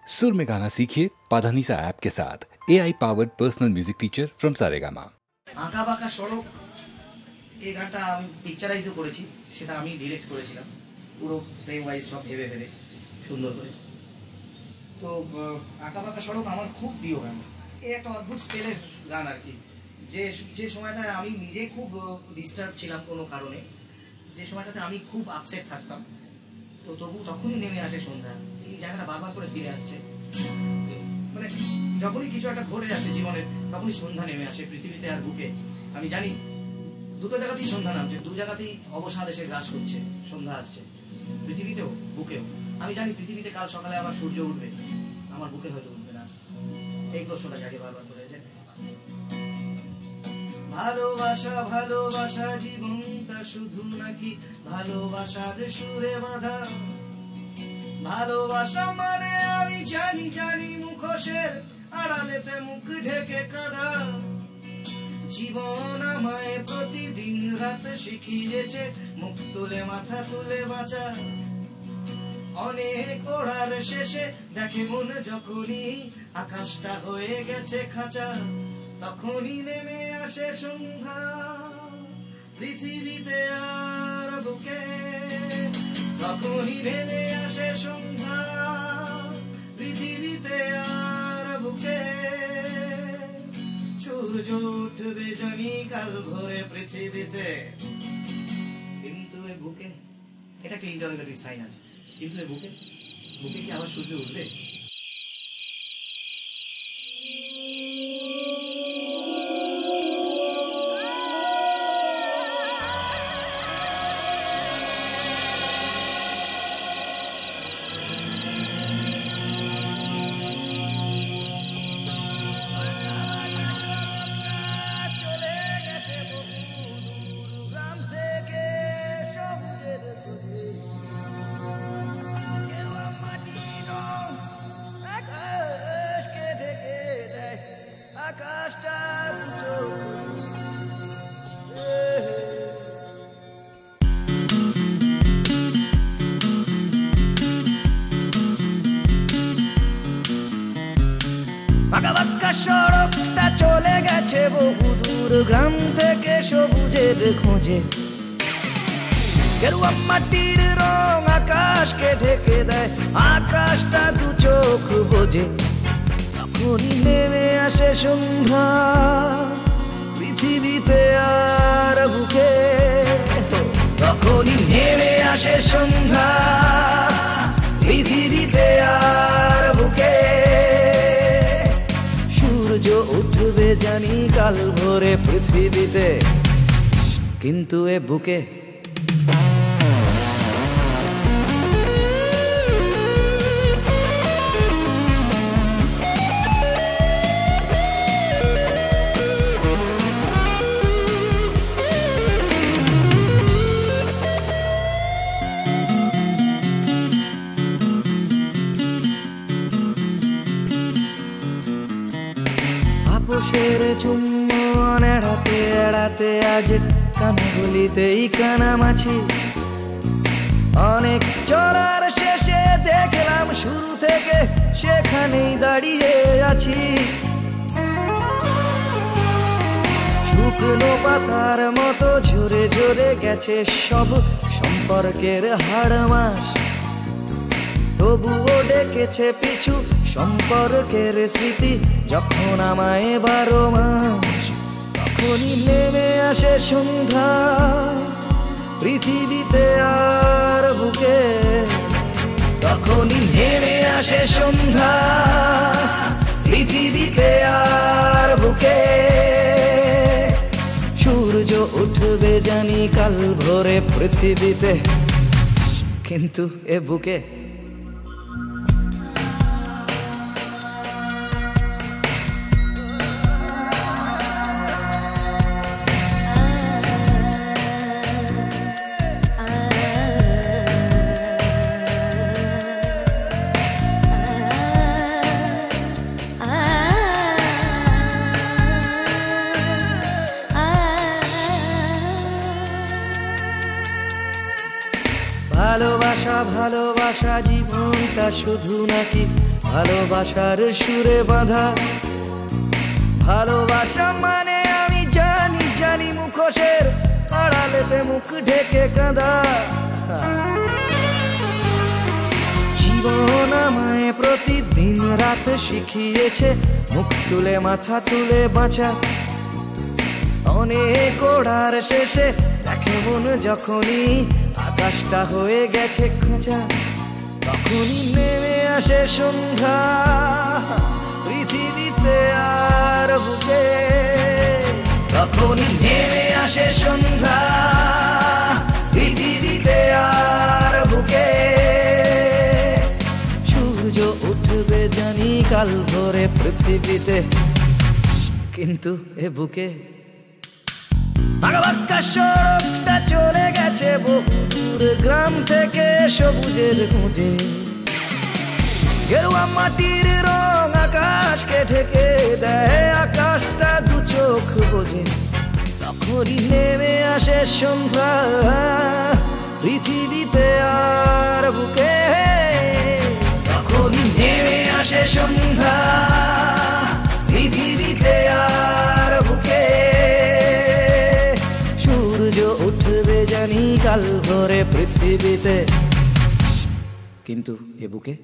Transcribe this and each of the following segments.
सुर में गाना सीखिए पाधानीसा ऐप के साथ AI powered personal music teacher from Saregama. আঁকা বাঁকা সড়ক এই গানটা আমি পিকচারাইজও করেছি, সেটা আমি ডিরেক্ট করেছিলাম পুরো ফ্রেম ওয়াইজ সব ভেবে ভেবে সুন্দর করে। তো আঁকা বাঁকা সড়ক আমার খুব প্রিয় গান। এই একটা অদ্ভুত স্পেলের গান আর কি, যে সময়টা আমি নিজে খুব ডিস্টার্ব ছিলাম কোনো কারণে, যে সময়টাতে আমি খুব আপসেট থাকতাম, তো তখনই নেমে আসে সন্ধ্যা। এই জায়গাটা বারবার করে ফিরে আসছে, মানে যখনই কিছু একটা ঘটে যাচ্ছে জীবনে তখনই সন্ধ্যা নেমে আসে পৃথিবীতে আর বুকে। আমি জানি দুটো জায়গাতেই সন্ধ্যা নামছে, দু জায়গাতেই অবসাদ এসে গ্রাস করছে, সন্ধ্যা আসছে পৃথিবীতেও বুকেও। আমি জানি পৃথিবীতে কাল সকালে আবার সূর্য উঠবে, আমার বুকে হয়তো উঠবে না। এই প্রশ্নটা জাগে বারবার করে যে ভালোবাসা ভালোবাসা জীবনটা শুধু নাকি ভালোবাসার সুরে বাঁধা। ভালোবাসা মানে আমি জানি জানি মুখোশের আড়ালেতে মুখ ঢেকে কাঁদা। জীবন আমায় প্রতিদিন রাত শিখিয়েছে মুখ তুলে মাথা তুলে বাঁচা। অনেক ওড়ার শেষে দেখে মন যখনই আকাশটা হয়ে গেছে খাঁচা, তখনই নেমে আসে সন্ধ্যা পৃথিবীতে আর বুকে। তখনই নেমে আসে সন্ধ্যা পৃথিবীতে আর বুকে। সূর্য উঠবে জানি কাল ভোরে পৃথিবীতে, কিন্তু এ বুকে, এটা একটা ইন্টারোগেটিভ সাইন আছে, কিন্তু এ বুকে কি আবার সূর্য উঠবে? বাঁকা বাঁকা সড়কটা চলে গেছে বহু দূর, গ্রাম থেকে সবুজের খোঁজে। গেরুয়া মাটির রং আকাশকে ঢেকে দেয়, আকাশটা দু চোখ বোঝে। তখনই নেমে আসে সন্ধ্যা পৃথিবীতে আর বুকে। তখনই নেমে আসে সন্ধ্যা পৃথিবীতে আর বুকে। সূর্য উঠবে জানি কাল ভোরে পৃথিবীতে, কিন্তু এ বুকে আপোষের চুম্বন এড়াতে এড়াতে আজ কানাগুলিতেই কানামাছি। অনেক চলার শেষে দেখলাম শুরু থেকে সেখানেই দাঁড়িয়ে আছি। শুকনো পাতার মতো ঝরে ঝরে গেছে সব সম্পর্কের হাড় মাস, তবুও ডেকেছে পিছু সম্পর্কের স্মৃতি যখন আমায় 12 মাস। তখনই নেমে আসে সন্ধ্যা পৃথিবীতে আর বুকে। তখনই নেমে আসে সন্ধ্যা পৃথিবীতে আর বুকে। সূর্য উঠবে জানি কাল ভোরে পৃথিবীতে, কিন্তু এ বুকে ভালোবাসা ভালোবাসা জীবনটা শুধু নাকি ভালোবাসার সুরে বাঁধা। ভালোবাসা মানে আমি জানি জানি মুখোশের আড়ালেতে মুখ ঢেকে কাঁদা। জীবন আমায় প্রতিদিন রাত শিখিয়েছে মুখ তুলে মাথা তুলে বাঁচা। অনেক ওড়ার শেষে দেখে মন যখনই আকাশটা হয়ে গেছে খাঁচা, তখনই নেমে আসে সন্ধ্যা পৃথিবীতে আর বুকে। তখনই নেমে আসে সন্ধ্যা পৃথিবীতে আর বুকে। সূর্য উঠবে জানি কাল ভোরে পৃথিবীতে, কিন্তু এ বুকে বাঁকা সড়কটা চলে গেছে বহুদূর গ্রাম থেকে সবুজের খুঁজে। গেরুয়া মাটির রং আকাশকে ঢেকে দেয়, আকাশটা দু চোখ বোঝে। তখনই নেমে আসে সন্ধ্যা পৃথিবীতে আর বুকে। তখনই নেমে আসে সন্ধ্যা পৃথিবীতে আর বুকে। সূর্য উঠবে জানি কাল ভোরে পৃথিবীতে, কিন্তু এ বুকে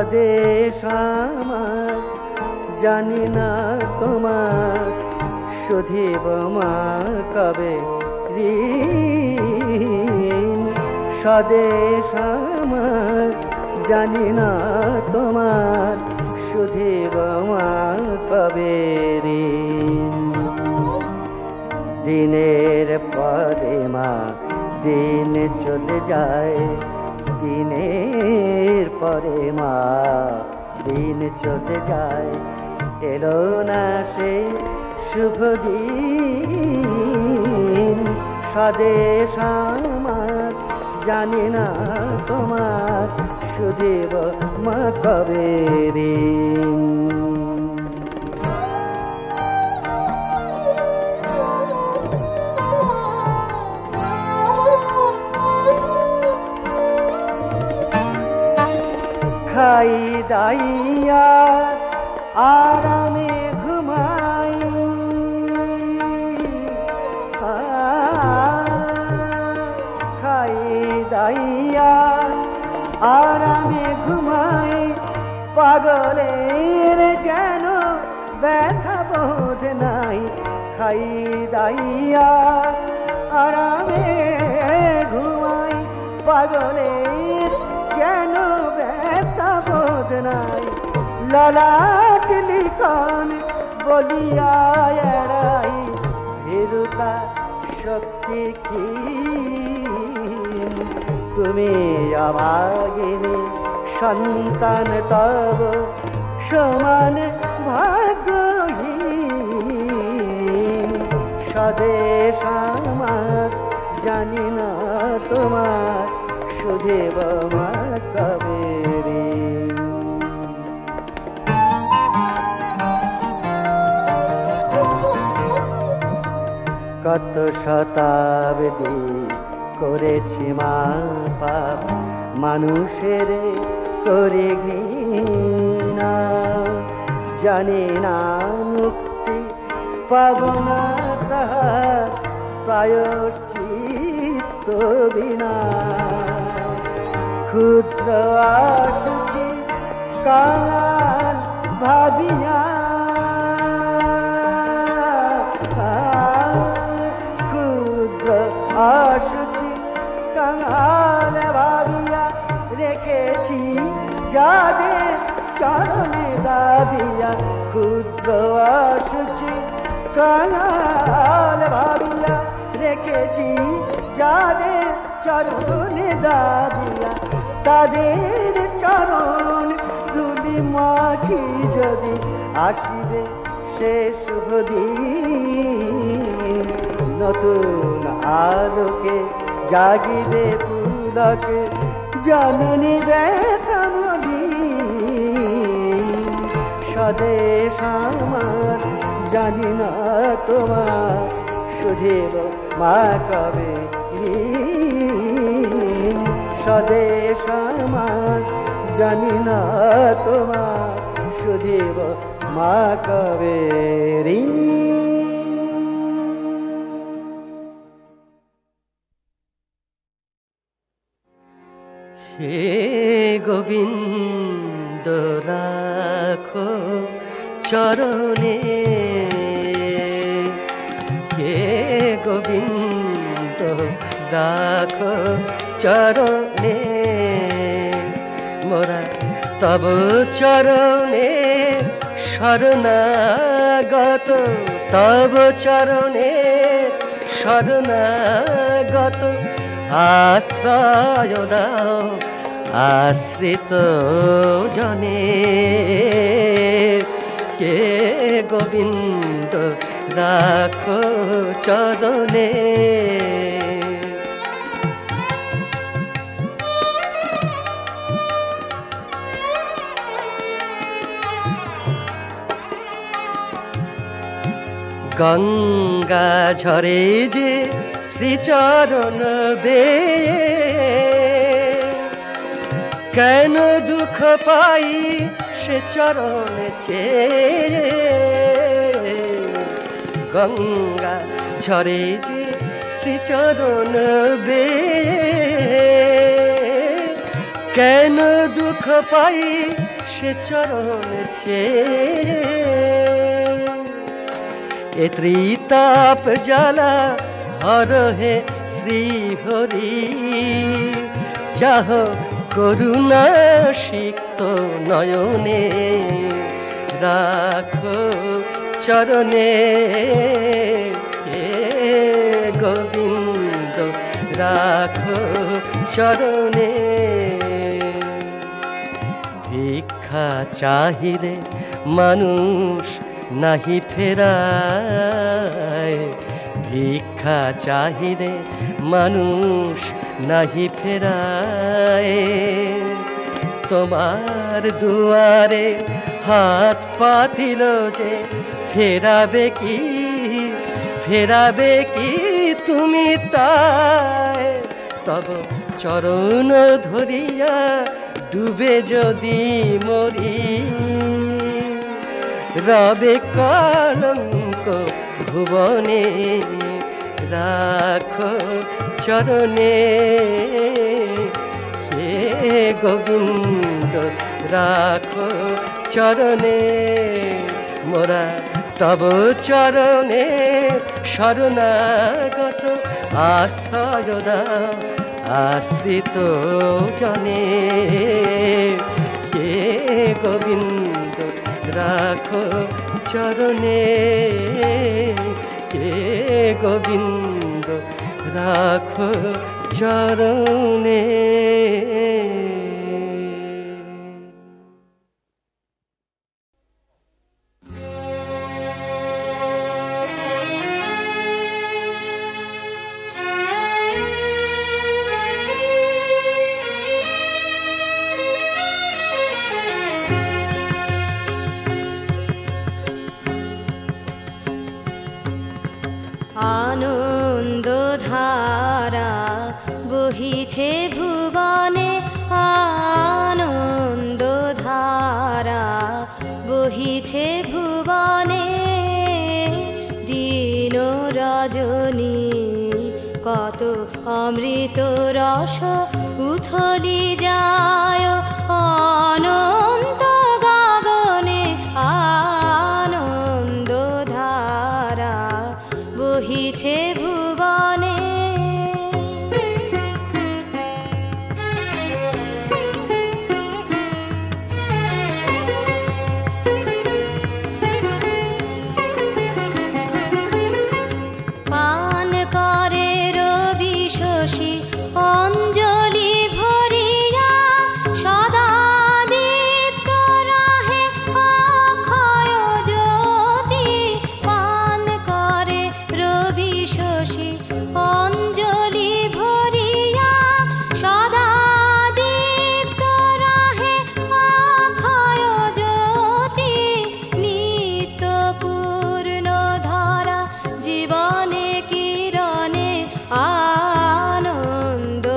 স্বদেশ আমার জানি না তোমার শুধিব মা কবে ঋণ স্বদেশ আমার জানি না তোমার শুধিব মা কবে ঋণ দিনের পরে মা দিন চলে যায় দিনের পরে মা দিন চলে যায় এলো না সে শুভ দিন স্বদেশ আমার জানি না তোমার শুধিব মা কবে ঋণ খাই দাইয়া আরামে ঘুমাই খাই দাইয়া আরামে ঘুমাই পাগলের যেন ব্যথা বোধ নাই খাই দাইয়া আরামে ঘুমাই পাগলের যেন ব্যথা বোধ নাই ললাট লিখন বলিয়া এড়াই ভীরুতা শক্তি কি তুমি অভাগিনী সন্তান তব সমান ভাগ্যহীন স্বদেশ আমার জানি না তোমার শুধিব মা কবে ঋণ কত শতাব্দী করেছি মা পাপ মানুষের করে ঘৃণা জানি না মুক্তি পাব না তাহার প্রায়শ্চিত্ত বিনা ক্ষুদ্র আসুচি কাল ভাবিয়া ক্ষুদ্র আসুচি কাল ভাবিয়া রেখেছি যাদের চরণে দাবিয়া ক্ষুদ্র আসুচি কাল ভাবিয়া রেখেছি যাদের চরণে দাবিয়া তাদের চরণ ধুলি মাখি যদি আসিবে সে শুভ দিন নতুন আলোকে জাগিবে পুলকে জননী বেতনদী স্বদেশ আমার জানি না তোমার শুধিব মা কবে ঋণ স্বদেশ আমার জানি না তোমার শুধিব মা কবে ঋণ হে গোবিন্দ রাখো চরণে হে গোবিন্দ রাখো চরণে মোরা তব চরণে শরণাগত তব চরণে শরণাগত আশ্রয় দাও আশ্রিত জনে কে গোবিন্দ রাখো চরণে গঙ্গা ঝরে যে শ্রীচরণ বেয়ে কেন দুঃখ পাই সে চরণ চেয়ে গঙ্গা ঝরে যে শ্রীচরণ বেয়ে কেন দুঃখ পাই সে চরণ চেয়ে এ ত্রিতাপ জ্বালা হরহে শ্রীহরি চাহ করুণা সিক্ত নয়নে রাখো চরণে হে গোবিন্দ রাখো চরণে ভিক্ষা চাহিলে মানুষ নাহি ফেরায় ভিক্ষা চাহিলে মানুষ নাহি ফেরায় তোমার দুয়ারে হাত পাতিল যে ফেরাবে কি তুমি তাই তব চরণ ধরিয়া ডুবে যদি মরি রবে কলঙ্ক ভুবনে রাখো চরণে হে গোবিন্দ রাখো চরণে মোরা তব চরণে শরণাগত আশ্রয় দাও আশ্রিত জনে হে গোবিন্দ রাখো চরণে হে গোবিন্দ রাখো চরণে আনন্দধারা বহিছে ভুবনে আনন্দধারা বহিছে ভুবনে দিন রজনী কত অমৃত রস উথলি যায় অনন্ত গগনে আনন্দধারা বহিছে ভুবনে পান করে রবি শশী অঞ্জলি ভরিয়া সদা দীপ্ত রাহে অক্ষয় জ্যোতি পান করে রবি শশী অঞ্জলি ভরিয়া সদা দীপ্ত রাহে অক্ষয় জ্যোতি নিত্য পূর্ণ ধরা জীবনে কিরণে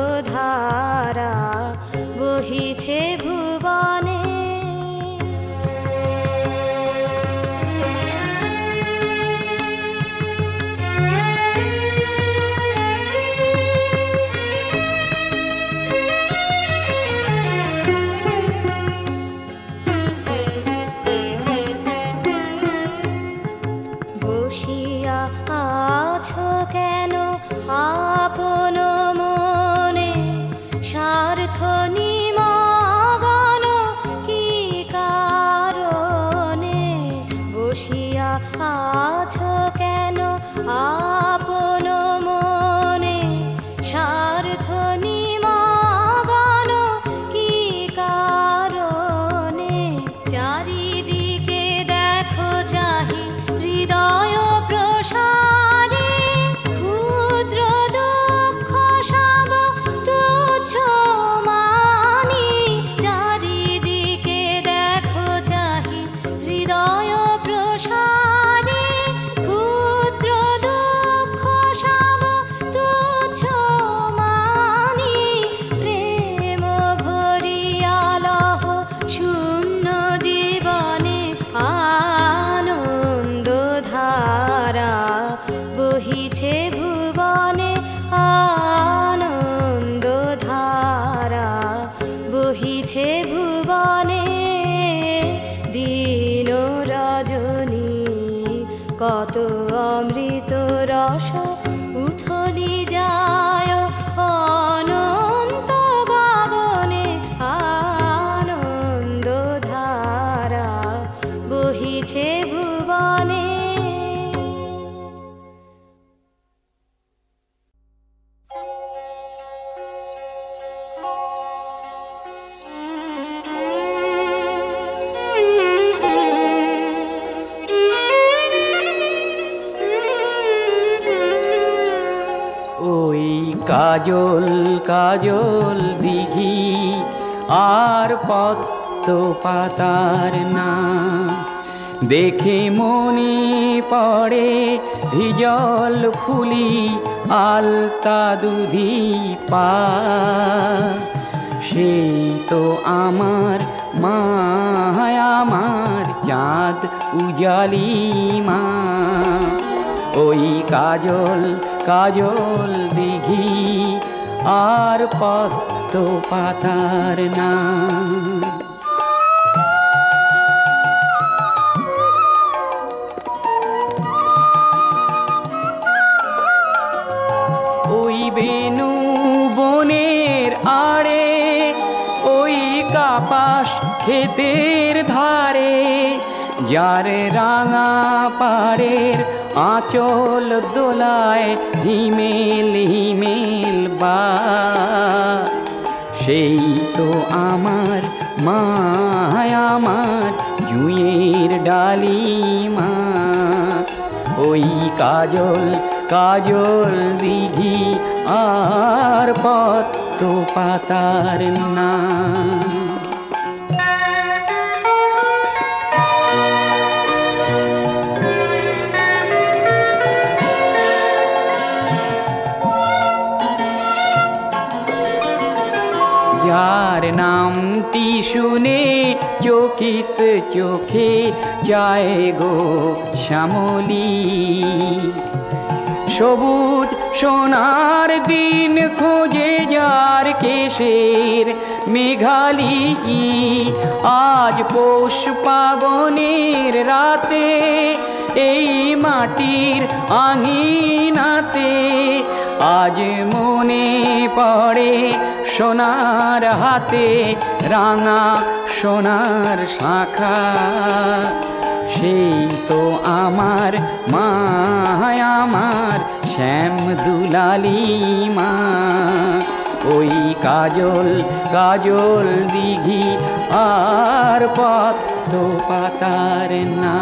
আনন্দধারা বহিছে ভুবনে বসিয়া আছো কেন আপন মনে স্বার্থ নিমনে কাজল কাজল দিঘি আর পদ্ম পাতার না দেখে মনে পড়ে ভিজল ফুলি আলতা দুধি পা সেই তো আমার মা আমার চাঁদ উজালি মা ওই কাজল কাজল দিঘি আর পদ্ম পাতার না ওই বেনু বনের আড়ে ওই কাপাস ক্ষেতের ধারে যার রাঙা পাড়ের আঁচল দোলায় হিমেল হিমেল বা সেই তো আমার মা আমার জুঁয়ের ডালি মা ওই কাজল কাজল দিঘি আর পদ্ম পাতার না যার নামটি শুনে চকিত চোখে যায় গো শ্যামলী সবুজ সোনার দিন খোঁজে যার কেশের মেঘালি আজ পৌষ পাবনের রাতে এই মাটির আঙিনাতে আজ মনে পড়ে সোনার হাতে রাঙা সোনার শাখা সেই তো আমার মা আমার শ্যাম দুলালি মা ওই কাজল কাজল দিঘি আর পদ্ম পাতার না